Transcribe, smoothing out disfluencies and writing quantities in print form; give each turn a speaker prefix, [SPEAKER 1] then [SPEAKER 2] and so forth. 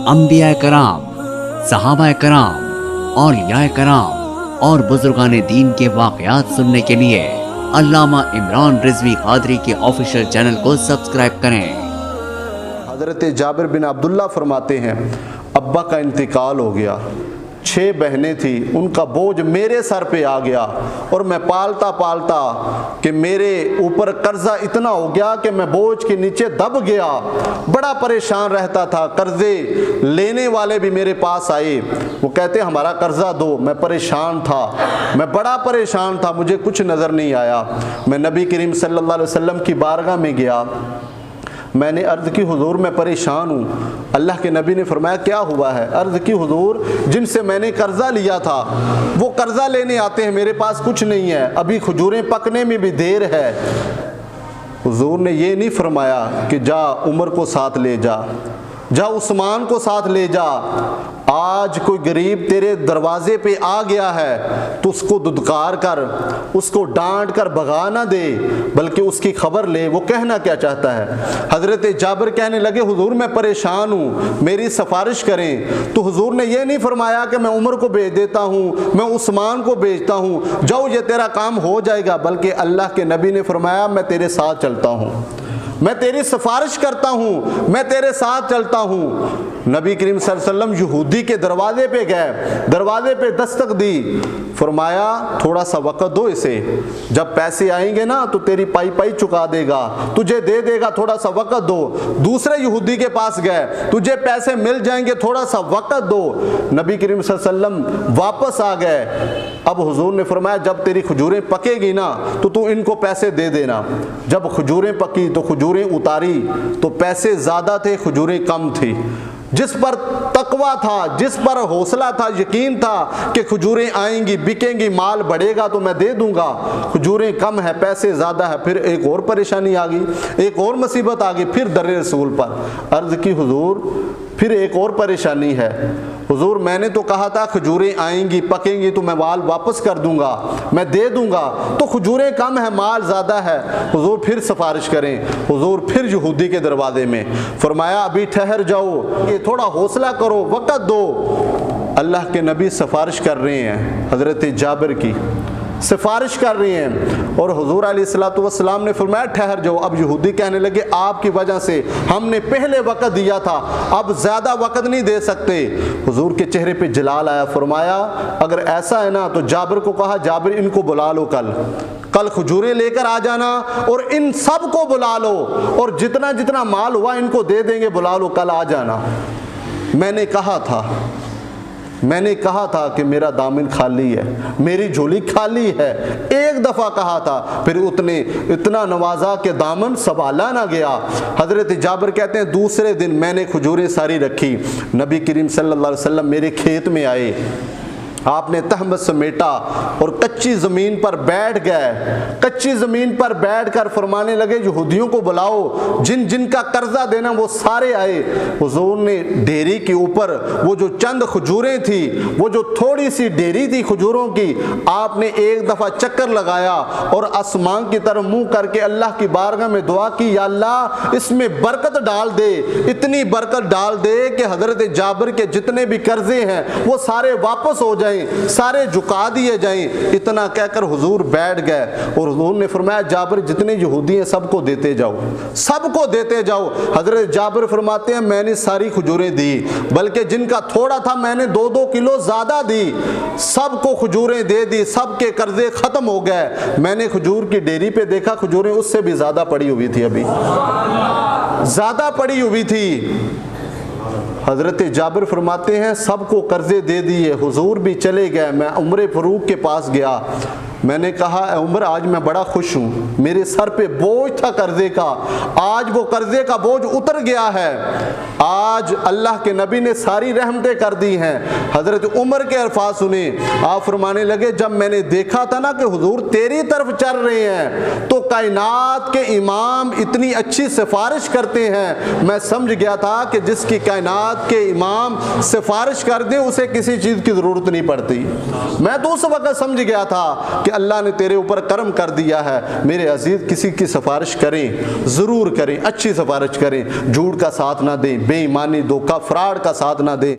[SPEAKER 1] अंबिया कराम, सहाबा कराम, औलिया कराम और बुजुर्गान दीन के वाक़यात सुनने के लिए अल्लामा इमरान रिजवी कादरी के ऑफिशियल चैनल को सब्सक्राइब करें।
[SPEAKER 2] हज़रत जाबिर बिन अब्दुल्ला फरमाते हैं, अब्बा का इंतकाल हो गया, 6 बहनें थी, उनका बोझ मेरे सर पे आ गया और मैं पालता पालता कि मेरे ऊपर कर्जा इतना हो गया कि मैं बोझ के नीचे दब गया। बड़ा परेशान रहता था। कर्जे लेने वाले भी मेरे पास आए, वो कहते हमारा कर्जा दो। मैं परेशान था, मैं बड़ा परेशान था, मुझे कुछ नज़र नहीं आया। मैं नबी करीम सल्लल्लाहु अलैहि वसल्लम की बारगाह में गया, मैंने अर्ज़ की हुजूर मैं परेशान हूँ। अल्लाह के नबी ने फरमाया क्या हुआ है? अर्ज़ की हुजूर जिनसे मैंने कर्ज़ा लिया था वो कर्ज़ा लेने आते हैं, मेरे पास कुछ नहीं है, अभी खजूरें पकने में भी देर है। हुजूर ने ये नहीं फरमाया कि जा उमर को साथ ले जा, जा उस्मान को साथ ले जा। आज कोई गरीब तेरे दरवाजे पे आ गया है तो उसको दुदकार कर, उसको डांट कर भगा ना दे, बल्कि उसकी खबर ले वो कहना क्या चाहता है। हज़रत जाबिर कहने लगे हुजूर मैं परेशान हूँ, मेरी सिफारिश करें। तो हुजूर ने यह नहीं फरमाया कि मैं उमर को भेज देता हूँ, मैं उस्मान को भेजता हूँ, जाओ ये तेरा काम हो जाएगा, बल्कि अल्लाह के नबी ने फरमाया मैं तेरे साथ चलता हूँ, मैं तेरी सिफारिश करता हूँ, मैं तेरे साथ चलता हूँ। नबी करीम सल्लल्लाहु अलैहि वसल्लम यहूदी के दरवाजे पे गए, दरवाजे पे दस्तक दी, फरमाया थोड़ा सा वक़्त दो इसे, जब पैसे आएंगे ना तो तेरी पाई पाई चुका देगा, तुझे दे देगा, थोड़ा सा वक़्त दो। दूसरे यहूदी के पास गए, तुझे पैसे मिल जाएंगे, थोड़ा सा वक़्त दो। नबी करीम सल्लल्लाहु अलैहि वसल्लम वापस आ गए। अब हुजूर ने फरमाया जब तेरी खजूरें पकेगी ना तो तू इनको पैसे दे देना। जब खजूरें पकी तो खजूरें उतारी तो पैसे ज़्यादा थे, खजूरें कम थी। जिस पर तकवा था, जिस पर हौसला था, यकीन था कि खजूरें आएंगी, बिकेंगी, माल बढ़ेगा तो मैं दे दूंगा, खजूरें कम है, पैसे ज़्यादा है, फिर एक और परेशानी आ गई, एक और मुसीबत आ गई। फिर दर रसूल पर अर्ज़ की हुजूर फिर एक और परेशानी है। हुजूर मैंने तो कहा था खजूरें आएंगी, पकेंगी तो मैं माल वापस कर दूंगा, मैं दे दूंगा, तो खजूरें कम है, माल ज़्यादा है। हुजूर फिर सिफारिश करें। हुजूर फिर यहूदी के दरवाजे में फरमाया अभी ठहर जाओ, ये थोड़ा हौसला करो, वक़्त दो। अल्लाह के नबी सिफारिश कर रहे हैं, हज़रत जाबिर की सिफारिश कर रही हैं और हुजूर अलैहिस्सलातु वस्सलाम ने फरमाया ठहर जाओ। अब यहूदी कहने लगे आपकी वजह से हमने पहले वक़्त दिया था, अब ज़्यादा वक़्त नहीं दे सकते। हुजूर के चेहरे पे जलाल आया, फरमाया अगर ऐसा है ना तो जाबिर को कहा जाबिर इनको बुला लो, कल खजूरें लेकर आ जाना और इन सब को बुला लो और जितना जितना माल हुआ इनको दे देंगे, बुला लो, कल आ जाना। मैंने कहा था कि मेरा दामन खाली है, मेरी झोली खाली है, एक दफ़ा कहा था, फिर इतना नवाजा के दामन संभाला ना गया। हज़रत जाबिर कहते हैं दूसरे दिन मैंने खजूरें सारी रखी, नबी करीम सल्लल्लाहु अलैहि वसल्लम मेरे खेत में आए, आपने तहमत समेटा और कच्ची ज़मीन पर बैठ गए। कच्ची ज़मीन पर बैठकर फरमाने लगे यहूदियों को बुलाओ, जिन जिन का कर्जा देना वो सारे आए। हुजूर ने डेरी के ऊपर वो जो चंद खजूरें थी, वो जो थोड़ी सी डेरी थी खजूरों की, आपने एक दफ़ा चक्कर लगाया और आसमान की तरफ मुंह करके अल्लाह की बारगाह में दुआ की, या अल्लाह इसमें बरकत डाल दे, इतनी बरकत डाल दे कि हज़रत जाबिर के जितने भी कर्जे हैं वो सारे वापस हो जाए, सारे झुका दिए जाएं। इतना कहकर हुजूर बैठ गए और हुजूर ने फरमाया जाबिर जितने यहूदी हैं सबको देते जाओ, सबको देते जाओ। हजरत जाबिर फरमाते हैं मैंने सारी खजूरें दी, बल्कि जिनका थोड़ा था मैंने 2-2 किलो ज्यादा दी, सबको खजूरें दे दी, सबके कर्जे खत्म हो गए। मैंने खजूर की डेरी पे देखा खजूरें उससे भी ज्यादा पड़ी हुई थी, अभी ज्यादा पड़ी हुई थी। हज़रत जाबिर फरमाते हैं सबको कर्जे दे दिए, हुजूर भी चले गए। मैं उमर फ़ारूक के पास गया, मैंने कहा उमर आज मैं बड़ा खुश हूँ, मेरे सर पे बोझ था कर्जे का, आज वो कर्जे का बोझ उतर गया है, आज अल्लाह के नबी ने सारी रहमतें कर दी हैं। हज़रत उमर के अल्फाज सुने, आप फरमाने लगे जब मैंने देखा था ना कि हुजूर तेरी तरफ चल रहे हैं तो कायनात के इमाम इतनी अच्छी सिफारिश करते हैं, मैं समझ गया था कि जिसकी कायनात के इमाम सिफारिश कर दें उसे किसी चीज़ की ज़रूरत नहीं पड़ती। मैं तो उस वक़्त समझ गया था कि अल्लाह ने तेरे ऊपर करम कर दिया है। मेरे अजीज किसी की सिफारिश करें, ज़रूर करें, अच्छी सिफारिश करें, झूठ का साथ ना दें, बेईमानी बेईमानी, धोखा, फ्रॉड का साथ ना दें।